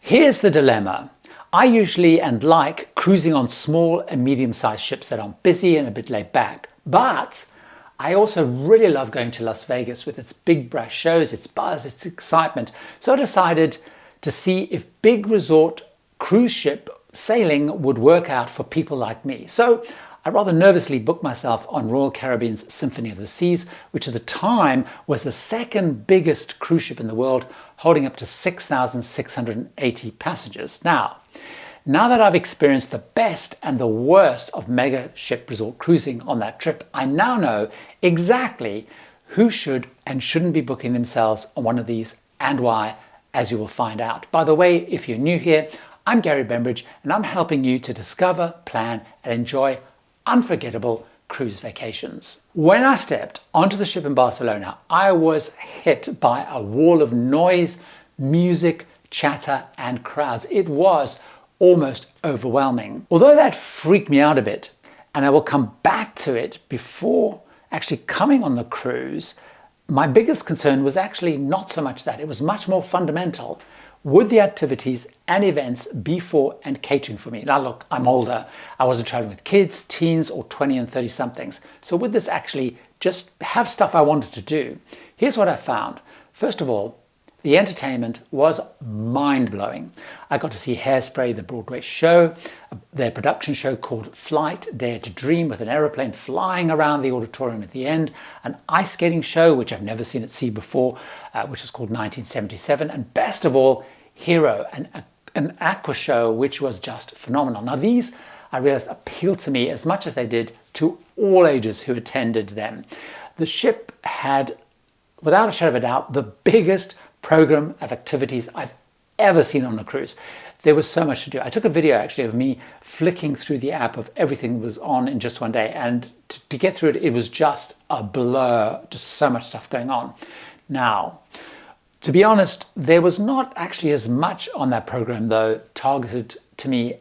Here's the dilemma. I usually and like cruising on small and medium-sized ships that are busy and a bit laid back, but I also really love going to Las Vegas with its big brash shows, its buzz, its excitement. So I decided to see if big resort cruise ship sailing would work out for people like me. So I rather nervously booked myself on Royal Caribbean's Symphony of the Seas, which at the time was the second biggest cruise ship in the world, holding up to 6,680 passengers. Now that I've experienced the best and the worst of mega ship resort cruising on that trip, I now know exactly who should and shouldn't be booking themselves on one of these and why, as you will find out. By the way, if you're new here, I'm Gary Bembridge and I'm helping you to discover, plan and enjoy unforgettable cruise vacations. When I stepped onto the ship in Barcelona, I was hit by a wall of noise, music, chatter and crowds. It was almost overwhelming. Although that freaked me out a bit, and I will come back to it before actually coming on the cruise, my biggest concern was actually not so much that. It was much more fundamental. Would the activities and events be for and catering for me? Now look, I'm older. I wasn't traveling with kids, teens or 20 and 30 somethings. So would this actually just have stuff I wanted to do? Here's what I found. First of all, the entertainment was mind-blowing. I got to see Hairspray, the Broadway show, their production show called Flight, Dare to Dream, with an aeroplane flying around the auditorium at the end, an ice skating show, which I've never seen at sea before, which was called 1977, and best of all, Hero, an aqua show, which was just phenomenal. Now these, I realized, appealed to me as much as they did to all ages who attended them. The ship had, without a shadow of a doubt, the biggest program of activities I've ever seen on a cruise. There was so much to do. I took a video actually of me flicking through the app of everything that was on in just one day, and to get through it, it was just a blur, just so much stuff going on. Now, to be honest, there was not actually as much on that program though targeted to me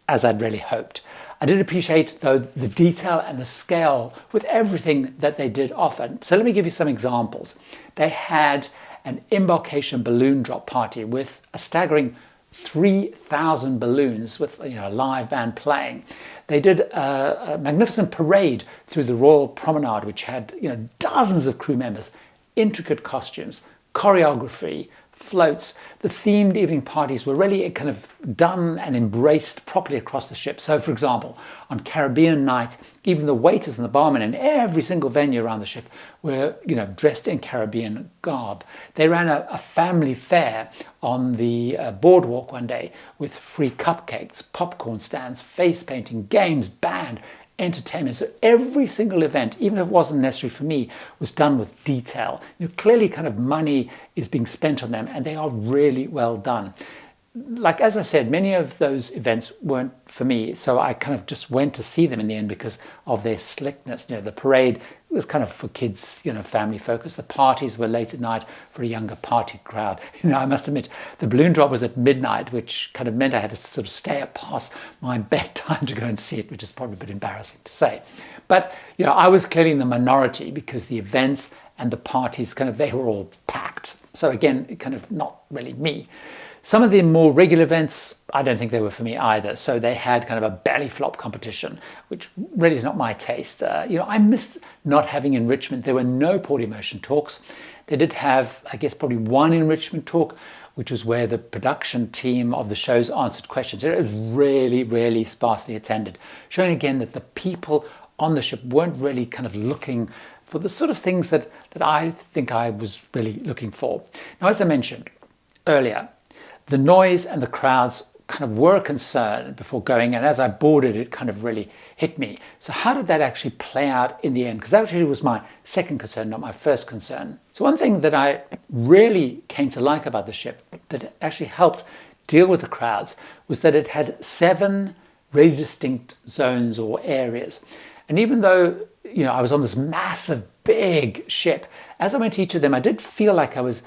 as I'd really hoped. I did appreciate though the detail and the scale with everything that they did offer. So let me give you some examples. They had an embarkation balloon drop party with a staggering 3,000 balloons with a live band playing. They did a magnificent parade through the Royal Promenade, which had dozens of crew members, intricate costumes, choreography, floats. The themed evening parties were really kind of done and embraced properly across the ship. So for example, on Caribbean night, even the waiters and the barmen in every single venue around the ship were dressed in Caribbean garb. They ran a family fair on the boardwalk one day with free cupcakes, popcorn stands, face painting, games, band, entertainment. So every single event, even if it wasn't necessary for me, was done with detail. Clearly kind of money is being spent on them and they are really well done. Like, as I said, many of those events weren't for me, so I kind of just went to see them in the end because of their slickness. The parade was kind of for kids, family focused. The parties were late at night for a younger party crowd. I must admit, the balloon drop was at midnight, which kind of meant I had to sort of stay up past my bedtime to go and see it, which is probably a bit embarrassing to say. But, I was clearly in the minority because the events and the parties they were all packed. So again, kind of not really me. Some of the more regular events, I don't think they were for me either. So they had kind of a belly flop competition, which really is not my taste. I missed not having enrichment. There were no port emotion talks. They did have, I guess, probably one enrichment talk, which was where the production team of the shows answered questions. It was really, really sparsely attended, showing again that the people on the ship weren't really kind of looking for the sort of things that I think I was really looking for. Now, as I mentioned earlier, the noise and the crowds kind of were a concern before going, and as I boarded, it kind of really hit me. So how did that actually play out in the end? Because that actually was my second concern, not my first concern. So one thing that I really came to like about the ship that actually helped deal with the crowds was that it had 7 really distinct zones or areas. And even though I was on this massive, big ship, as I went to each of them, I did feel like I was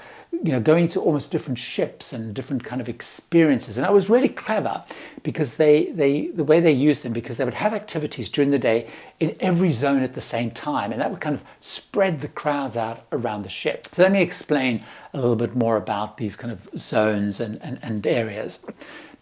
going to almost different ships and different kind of experiences. And that was really clever because the way they used them, because they would have activities during the day in every zone at the same time, and that would kind of spread the crowds out around the ship. So let me explain a little bit more about these kind of zones and areas.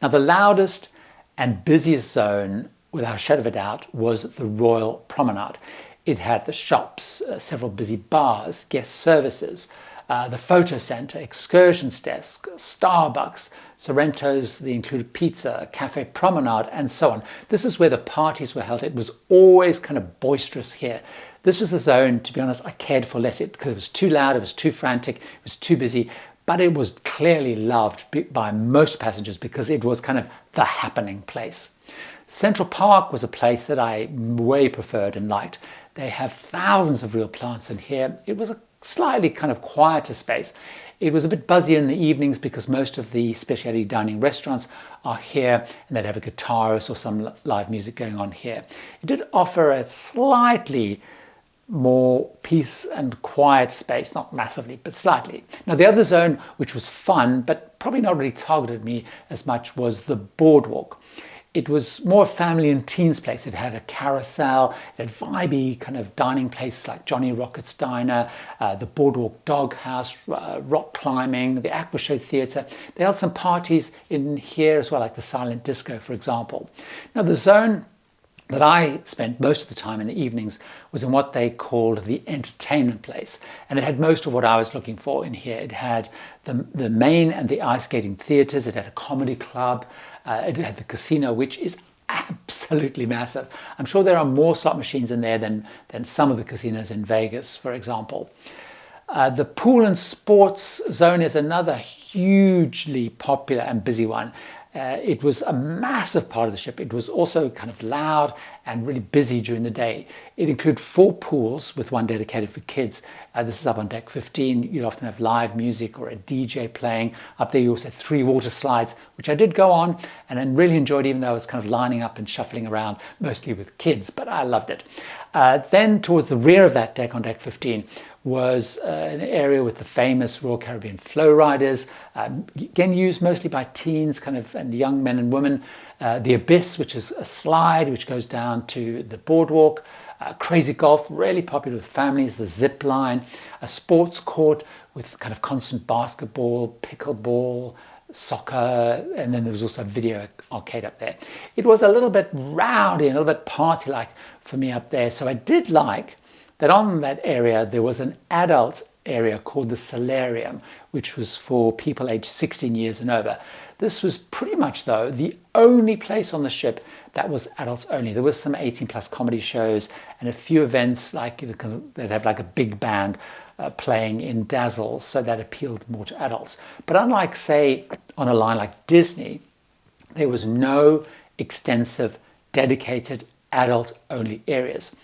Now, the loudest and busiest zone, without a shadow of a doubt, was the Royal Promenade. It had the shops, several busy bars, guest services, the photo center, excursions desk, Starbucks, Sorrento's, the included pizza, Cafe Promenade, and so on. This is where the parties were held. It was always kind of boisterous here. This was a zone, to be honest, I cared for less because it was too loud, it was too frantic, it was too busy, but it was clearly loved by most passengers because it was kind of the happening place. Central Park was a place that I way preferred and liked. They have thousands of real plants in here. It was a slightly kind of quieter space. It was a bit buzzy in the evenings because most of the specialty dining restaurants are here, and they'd have a guitarist or some live music going on here. It did offer a slightly more peace and quiet space, not massively, but slightly. Now, the other zone, which was fun, but probably not really targeted me as much, was the boardwalk. It was more a family and teens place. It had a carousel, it had vibey kind of dining places like Johnny Rocket's Diner, the Boardwalk Doghouse, rock climbing, the Aqua Show Theatre. They held some parties in here as well, like the Silent Disco, for example. Now, the zone that I spent most of the time in the evenings was in what they called the entertainment place. And it had most of what I was looking for in here. It had the main and the ice skating theatres. It had a comedy club. It had the casino, which is absolutely massive. I'm sure there are more slot machines in there than some of the casinos in Vegas, for example. The pool and sports zone is another hugely popular and busy one. It was a massive part of the ship. It was also kind of loud and really busy during the day. It included 4 pools with one dedicated for kids. This is up on deck 15. You'd often have live music or a DJ playing. Up there you also had 3 water slides, which I did go on and then really enjoyed, even though I was kind of lining up and shuffling around, mostly with kids, but I loved it. Then towards the rear of that deck on deck 15 was an area with the famous Royal Caribbean flow riders, again used mostly by teens kind of and young men and women. The Abyss, which is a slide which goes down to the boardwalk. Crazy Golf, really popular with families. The zip line, a sports court with kind of constant basketball, pickleball, soccer, and then there was also a video arcade up there. It was a little bit rowdy and a little bit party-like for me up there, so I did like that on that area there was an adult area called the Solarium, which was for people aged 16 years and over. This was pretty much, though, the only place on the ship that was adults only. There was some 18-plus comedy shows and a few events like they'd have like a big band playing in Dazzle, so that appealed more to adults. But unlike, say, on a line like Disney, there was no extensive, dedicated adult-only areas.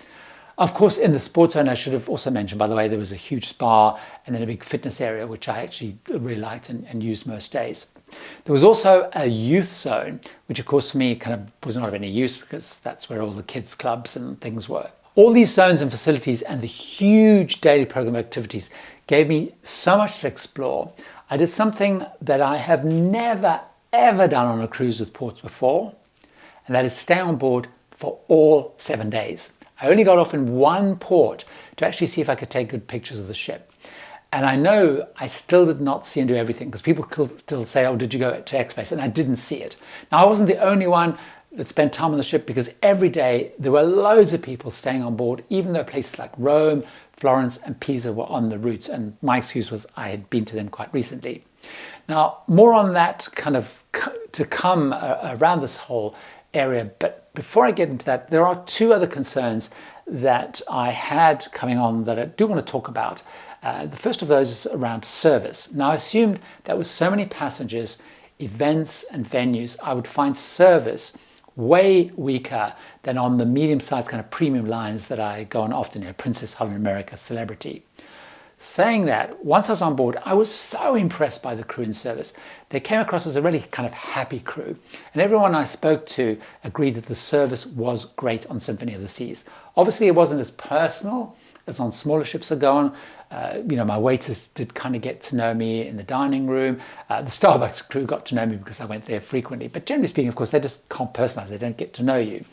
Of course, in the sports zone, I should have also mentioned, by the way, there was a huge spa and then a big fitness area, which I actually really liked and used most days. There was also a youth zone, which of course for me kind of was not of any use because that's where all the kids' clubs and things were. All these zones and facilities and the huge daily program activities gave me so much to explore. I did something that I have never, ever done on a cruise with ports before, and that is stay on board for all 7 days. I only got off in one port to actually see if I could take good pictures of the ship. And I know I still did not see and do everything because people still say, oh, did you go to X Place? And I didn't see it. Now, I wasn't the only one that spent time on the ship because every day there were loads of people staying on board, even though places like Rome, Florence and Pisa were on the routes. And my excuse was I had been to them quite recently. Now, more on that kind of to come around this whole area. But before I get into that, there are 2 other concerns that I had coming on that I do want to talk about. The first of those is around service. Now, I assumed that with so many passengers, events and venues, I would find service way weaker than on the medium-sized kind of premium lines that I go on often, Princess, Holland America, Celebrity. Saying that, once I was on board, I was so impressed by the crew and service. They came across as a really kind of happy crew. And everyone I spoke to agreed that the service was great on Symphony of the Seas. Obviously, it wasn't as personal as on smaller ships I go on, My waiters did kind of get to know me in the dining room. The Starbucks crew got to know me because I went there frequently. But generally speaking, of course, they just can't personalize. They don't get to know you.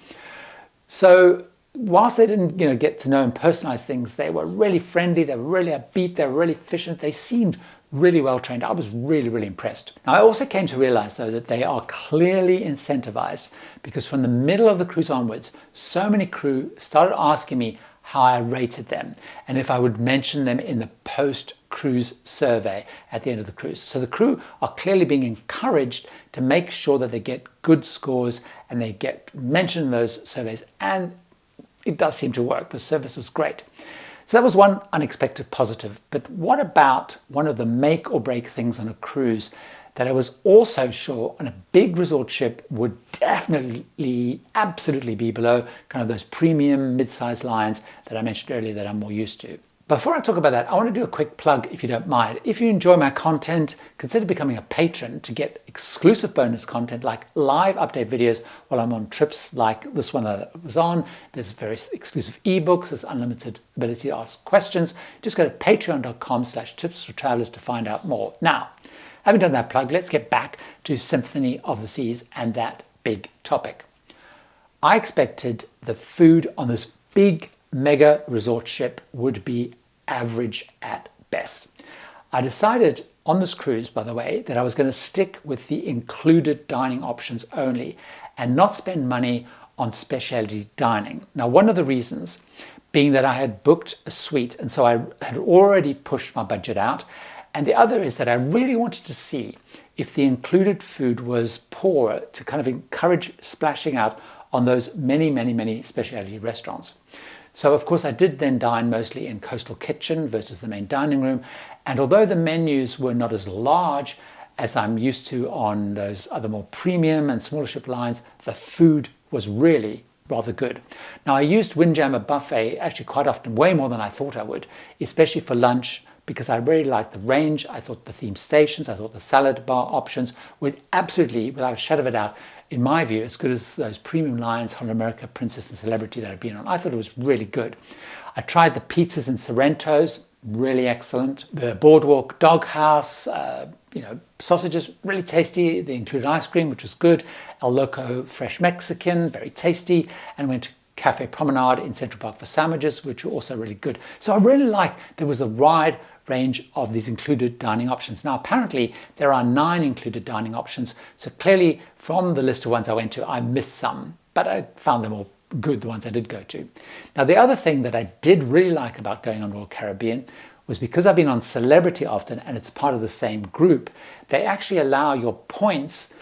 So whilst they didn't, get to know and personalize things, they were really friendly. They were really upbeat. They were really efficient. They seemed really well trained. I was really, really impressed. Now, I also came to realize, though, that they are clearly incentivized, because from the middle of the cruise onwards, so many crew started asking me how I rated them and if I would mention them in the post-cruise survey at the end of the cruise. So the crew are clearly being encouraged to make sure that they get good scores and they get mentioned in those surveys, and it does seem to work. The service was great. So that was one unexpected positive. But what about one of the make or break things on a cruise that I was also sure on a big resort ship would definitely, absolutely be below kind of those premium mid-sized lines that I mentioned earlier that I'm more used to? Before I talk about that, I want to do a quick plug, if you don't mind. If you enjoy my content, consider becoming a patron to get exclusive bonus content like live update videos while I'm on trips like this one that I was on. There's very exclusive ebooks. There's unlimited ability to ask questions. Just go to patreon.com/tipsfortravelers to find out more. Now, having done that plug, let's get back to Symphony of the Seas and that big topic. I expected the food on this big mega resort ship would be average at best. I decided on this cruise, by the way, that I was going to stick with the included dining options only and not spend money on specialty dining. Now, one of the reasons being that I had booked a suite, and so I had already pushed my budget out. And the other is that I really wanted to see if the included food was poor, to kind of encourage splashing out on those many, many, many specialty restaurants. So of course I did then dine mostly in Coastal Kitchen versus the main dining room. And although the menus were not as large as I'm used to on those other more premium and smaller ship lines, the food was really rather good. Now, I used Windjammer Buffet actually quite often, way more than I thought I would, especially for lunch, because I really liked the range. I thought the themed stations, I thought the salad bar options were absolutely, without a shadow of a doubt, in my view, as good as those premium lines, Holland America, Princess and Celebrity that I've been on. I thought it was really good. I tried the pizzas and Sorrentos, really excellent. The Boardwalk Doghouse, sausages, really tasty. They included ice cream, which was good. El Loco Fresh Mexican, very tasty. And went to Cafe Promenade in Central Park for sandwiches, which were also really good. So I really liked there was a wide range of these included dining options. Now, apparently there are 9 included dining options. So clearly from the list of ones I went to, I missed some, but I found them all good, the ones I did go to. Now, the other thing that I did really like about going on Royal Caribbean was because I've been on Celebrity often and it's part of the same group, they actually allow your points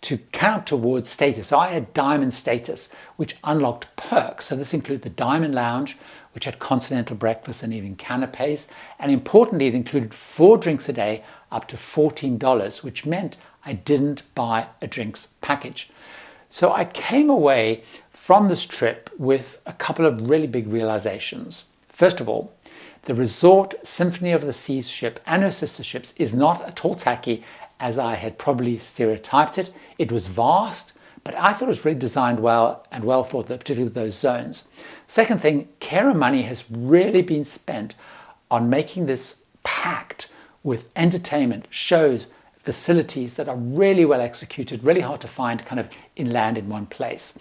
to count towards status. So I had Diamond status, which unlocked perks. So this included the Diamond Lounge, which had continental breakfast and even canapes. And importantly, it included 4 drinks a day up to $14, which meant I didn't buy a drinks package. So I came away from this trip with a couple of really big realizations. First of all, the resort Symphony of the Seas ship and her sister ships is not at all tacky as I had probably stereotyped it. It was vast, but I thought it was really designed well and well thought, particularly with those zones. Second thing, care and money has really been spent on making this packed with entertainment, shows, facilities that are really well executed, really hard to find kind of inland in one place.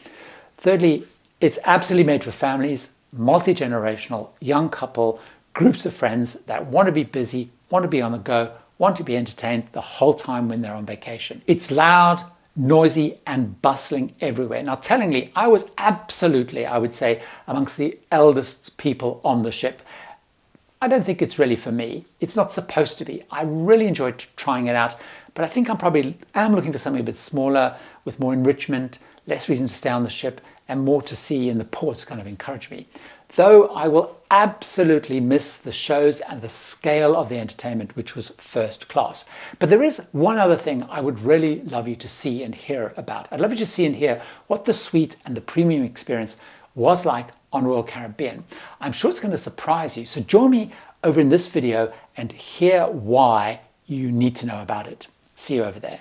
Thirdly, it's absolutely made for families, multi-generational, young couple, groups of friends that want to be busy, want to be on the go, want to be entertained the whole time when they're on vacation. It's loud, noisy, and bustling everywhere. Now, tellingly, I was absolutely, I would say, amongst the eldest people on the ship. I don't think it's really for me. It's not supposed to be. I really enjoyed trying it out, but I think I'm looking for something a bit smaller, with more enrichment, less reason to stay on the ship, and more to see in the ports kind of encourage me. Though I will absolutely miss the shows and the scale of the entertainment, which was first class. But there is one other thing I would really love you to see and hear about. I'd love you to see and hear what the suite and the premium experience was like on Royal Caribbean. I'm sure it's going to surprise you. So join me over in this video and hear why you need to know about it. See you over there.